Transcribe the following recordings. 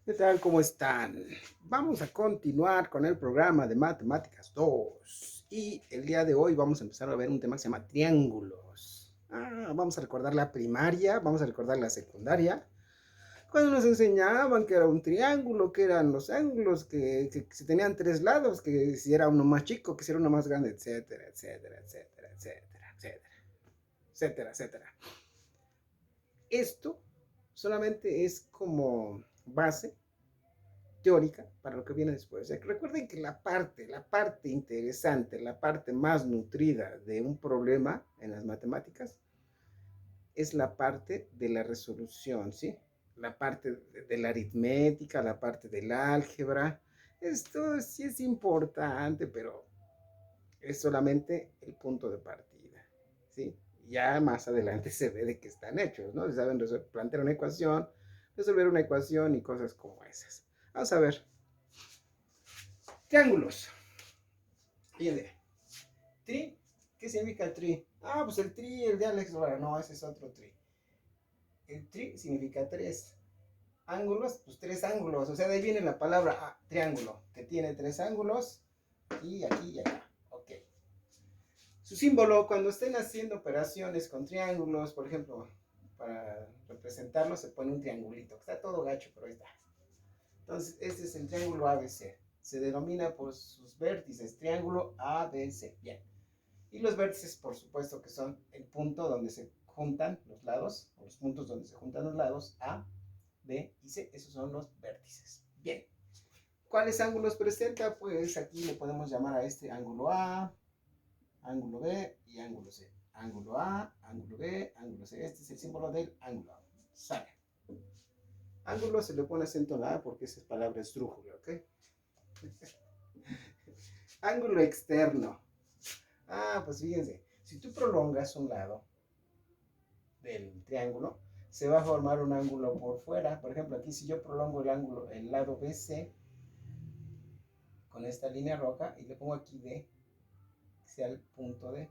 ¿Qué tal? ¿Cómo están? Vamos a continuar con el programa de Matemáticas 2. Y el día de hoy vamos a empezar a ver un tema que se llama triángulos. Vamos a recordar la primaria, vamos a recordar la secundaria. Cuando nos enseñaban que era un triángulo, que eran los ángulos, que si tenían tres lados, que si era uno más chico, que si era uno más grande, etcétera, etcétera, etcétera, etcétera, etcétera, etcétera, etcétera. Esto solamente es como base teórica para lo que viene después. Recuerden que la parte interesante, la parte más nutrida de un problema en las matemáticas es la parte de la resolución, ¿sí? La parte de la aritmética, la parte del álgebra. Esto sí es importante, pero es solamente el punto de partida, ¿sí? Ya más adelante se ve de qué están hechos, ¿no? Saben plantear una ecuación, resolver una ecuación y cosas como esas. Vamos a ver. Triángulos. Fíjense. Tri. ¿Qué significa tri? Pues el tri, el de Alex Lora. No, ese es otro tri. El tri significa tres. Ángulos, pues tres ángulos. O sea, de ahí viene la palabra triángulo, que tiene tres ángulos. Aquí y acá. Ok. Su símbolo, cuando estén haciendo operaciones con triángulos, por ejemplo, para representarlo se pone un triangulito. Está todo gacho, pero ahí está. Entonces, este es el triángulo ABC. Se denomina por sus vértices triángulo ABC. Bien. Y los vértices, por supuesto, que son el punto donde se juntan los lados, o los puntos donde se juntan los lados A, B y C. Esos son los vértices. Bien. ¿Cuáles ángulos presenta? Pues aquí le podemos llamar a este ángulo A, ángulo B y ángulo C. Ángulo A, ángulo B, ángulo C. Este es el símbolo del ángulo A. Sale. Ángulo se le pone acento en la A porque esa palabra es esdrújula, ¿ok? Ángulo externo. Pues fíjense, si tú prolongas un lado del triángulo, se va a formar un ángulo por fuera. Por ejemplo, aquí si yo prolongo el ángulo, el lado BC con esta línea roja y le pongo aquí D, que sea el punto D.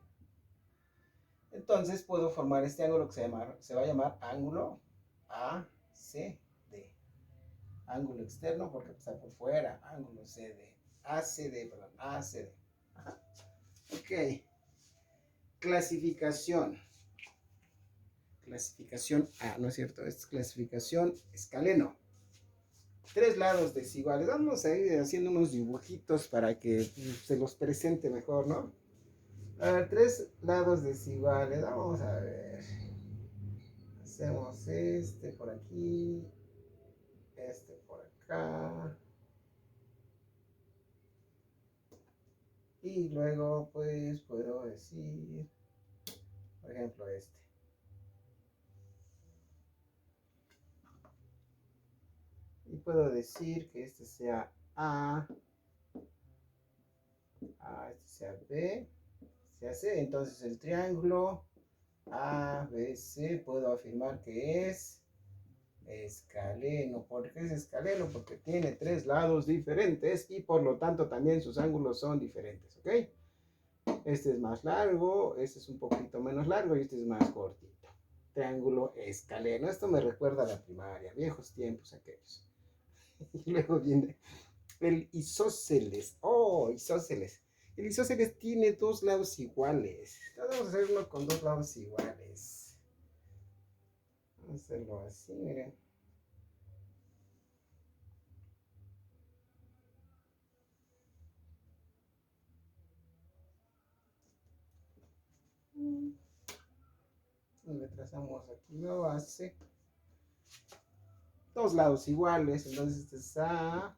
Entonces puedo formar este ángulo que se va a llamar ángulo ACD. Ángulo externo porque está por fuera. Ángulo CD. ACD, perdón. ACD. Ajá. Ok. Clasificación. Clasificación A, ¿no es cierto? Es clasificación escaleno. Tres lados desiguales. Vamos a ir haciendo unos dibujitos para que se los presente mejor, ¿no? A ver, tres lados desiguales. Vamos a ver. Hacemos este por aquí, este por acá. Y luego, pues, puedo decir, por ejemplo, este. Y puedo decir que este sea este sea B, sea C. Entonces el triángulo ABC puedo afirmar que es escaleno. ¿Por qué es escaleno? Porque tiene tres lados diferentes y por lo tanto también sus ángulos son diferentes, ¿ok? Este es más largo, este es un poquito menos largo y este es más cortito. Triángulo escaleno. Esto me recuerda a la primaria, viejos tiempos aquellos. Y luego viene el isósceles. Isósceles. El isósceles tiene dos lados iguales. Vamos a hacerlo con dos lados iguales. Vamos a hacerlo así, miren. Le trazamos aquí la base. Dos lados iguales. Entonces este es A,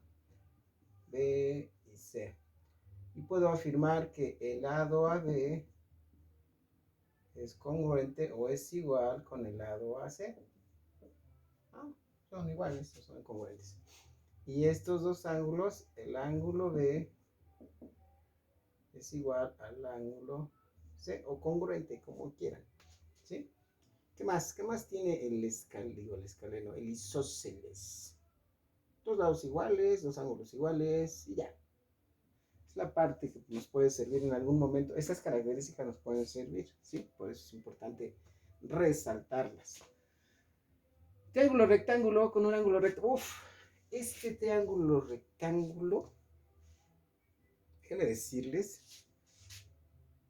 B y C. Y puedo afirmar que el lado AB es congruente o es igual con el lado AC. Son iguales, son congruentes. Y estos dos ángulos, el ángulo B es igual al ángulo C o congruente, como quieran. ¿Sí? ¿Qué más? ¿Qué más tiene el escaleno, el isósceles? Dos lados iguales, dos ángulos iguales y ya. Es la parte que nos puede servir en algún momento. Estas características nos pueden servir, ¿sí? Por eso es importante resaltarlas. Triángulo rectángulo con un ángulo recto. Este triángulo rectángulo, déjenme decirles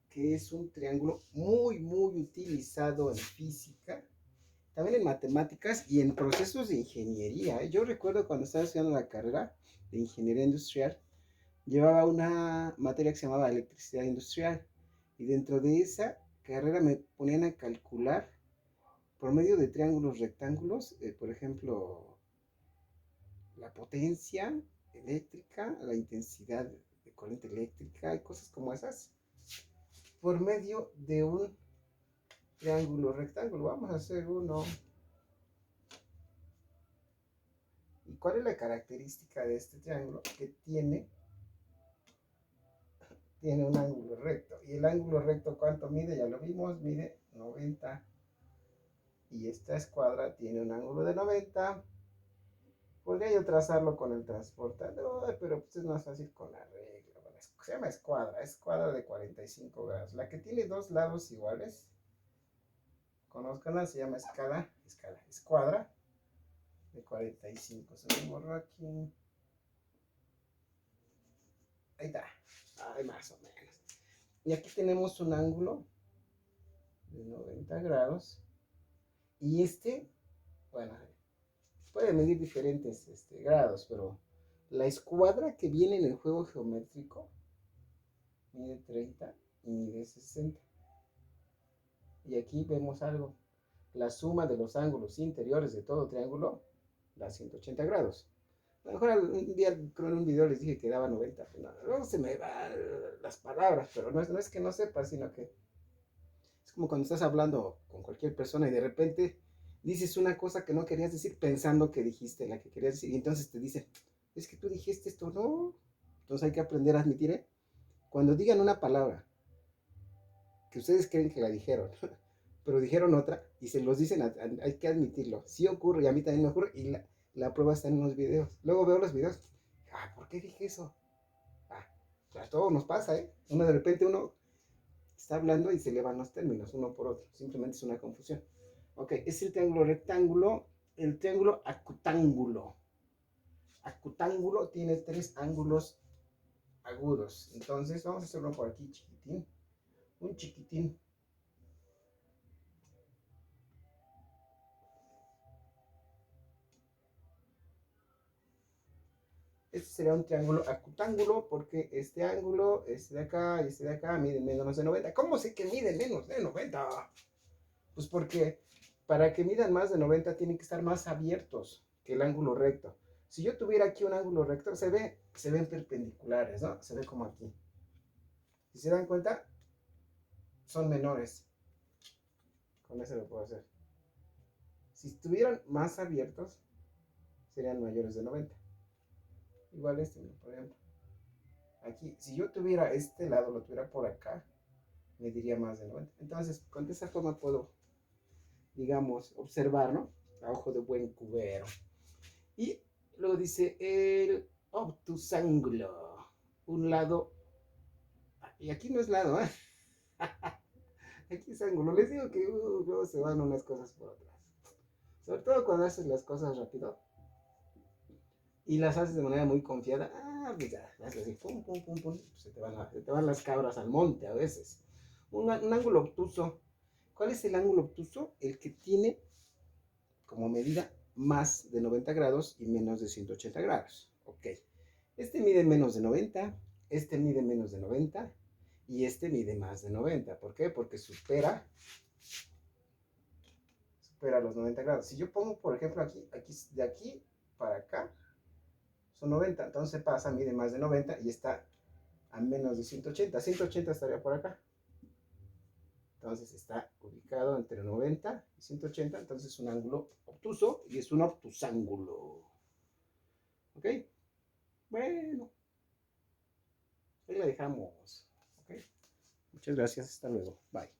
que es un triángulo muy utilizado en física, también en matemáticas y en procesos de ingeniería. Yo recuerdo cuando estaba estudiando la carrera de ingeniería industrial, llevaba una materia que se llamaba electricidad industrial y dentro de esa carrera me ponían a calcular por medio de triángulos rectángulos, por ejemplo, la potencia eléctrica, la intensidad de corriente eléctrica y cosas como esas, por medio de un triángulo rectángulo. Vamos a hacer uno. ¿Y cuál es la característica de este triángulo? Que tiene un ángulo recto. ¿Y el ángulo recto cuánto mide? Ya lo vimos, mide 90. Y esta escuadra tiene un ángulo de 90. Podría yo trazarlo con el transportador, pero pues es más fácil con la regla. Bueno, se llama escuadra de 45 grados. La que tiene dos lados iguales, conozcanla, se llama escuadra de 45. Se me borró aquí. Ahí está. Ahí más o menos. Y aquí tenemos un ángulo de 90 grados. Y bueno, puede medir diferentes grados, pero la escuadra que viene en el juego geométrico mide 30 y mide 60. Y aquí vemos algo. La suma de los ángulos interiores de todo triángulo da 180 grados. A lo mejor un día, creo en un video les dije que daba 90. Pero no, luego se me van las palabras, pero no es que no sepa, sino que es como cuando estás hablando con cualquier persona y de repente dices una cosa que no querías decir pensando que dijiste la que querías decir. Y entonces te dicen, es que tú dijiste esto, no. Entonces hay que aprender a admitir, cuando digan una palabra que ustedes creen que la dijeron, pero dijeron otra y se los dicen, hay que admitirlo. Sí ocurre y a mí también me ocurre y la prueba está en los videos. Luego veo los videos, ¿por qué dije eso? A todos nos pasa, de repente uno está hablando y se le van los términos uno por otro. Simplemente es una confusión. Ok, es el triángulo rectángulo. El triángulo acutángulo. Acutángulo tiene 3 ángulos agudos. Entonces vamos a hacerlo por aquí chiquitín. Un chiquitín. Este sería un triángulo acutángulo porque este ángulo, este de acá y este de acá miden menos de 90. ¿Cómo sé que miden menos de 90? Pues porque para que midan más de 90 tienen que estar más abiertos que el ángulo recto. Si yo tuviera aquí un ángulo recto, se ven perpendiculares, ¿no? Se ve como aquí. Si se dan cuenta, son menores. Con eso lo puedo hacer. Si estuvieran más abiertos, serían mayores de 90. Igual por ejemplo. Aquí, si yo tuviera este lado, lo tuviera por acá, me diría más de 90. Entonces, con esa forma puedo, digamos, observar, ¿no? A ojo de buen cubero. Y luego dice el obtusángulo. Un lado. Y aquí no es lado, ¿eh? Aquí es ángulo. Les digo que luego se van unas cosas por otras. Sobre todo cuando haces las cosas rápido. Y las haces de manera muy confiada. Pues ya, haces así, pum, pum, pum, pum. Se te van las cabras al monte a veces. Un ángulo obtuso. ¿Cuál es el ángulo obtuso? El que tiene como medida más de 90 grados y menos de 180 grados. Ok. Este mide menos de 90, este mide menos de 90 y este mide más de 90. ¿Por qué? Porque supera los 90 grados. Si yo pongo, por ejemplo, de aquí para acá, son 90. Entonces pasa, mide más de 90 y está a menos de 180. 180 estaría por acá. Entonces está ubicado entre 90 y 180. Entonces es un ángulo obtuso y es un obtusángulo. ¿Ok? Bueno, ahí la dejamos. ¿Ok? Muchas gracias. Hasta luego. Bye.